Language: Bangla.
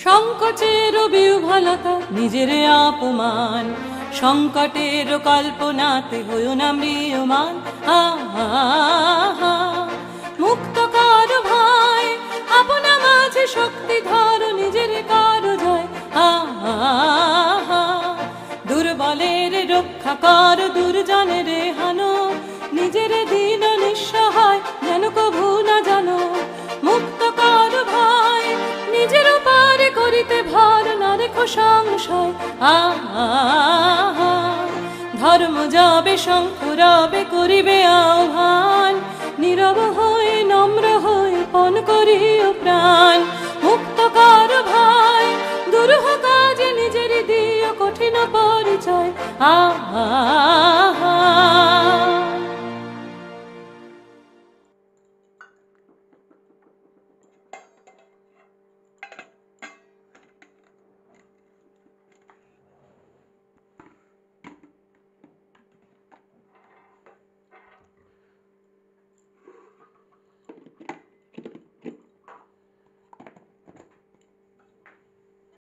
সংকটের বিহ্বলতা নিজের অপমান, সংকটের কল্পনাতে হইও না ম্রিয়মান। মুক্ত কর ভাই আপনা মাঝে শক্তি ধরো, নিজের কারো জয়। দুর্বলের রক্ষা কর, দুর্জনের হানো, নিজের দিন নিঃসহায় যেন কভু না জানো। মুক্ত কর ভাই নিজের পারে করিতে ভর, না রেখো সংশয়। ধর্ম যাবে শঙ্খ রবে করিবে আহ্বান, নীরব হয়ে নম্র হয়ে পণ করিও প্রাণ। মুক্ত কর ভাই দুরূহ কাজে নিজের দিও কঠিন পরিচয়।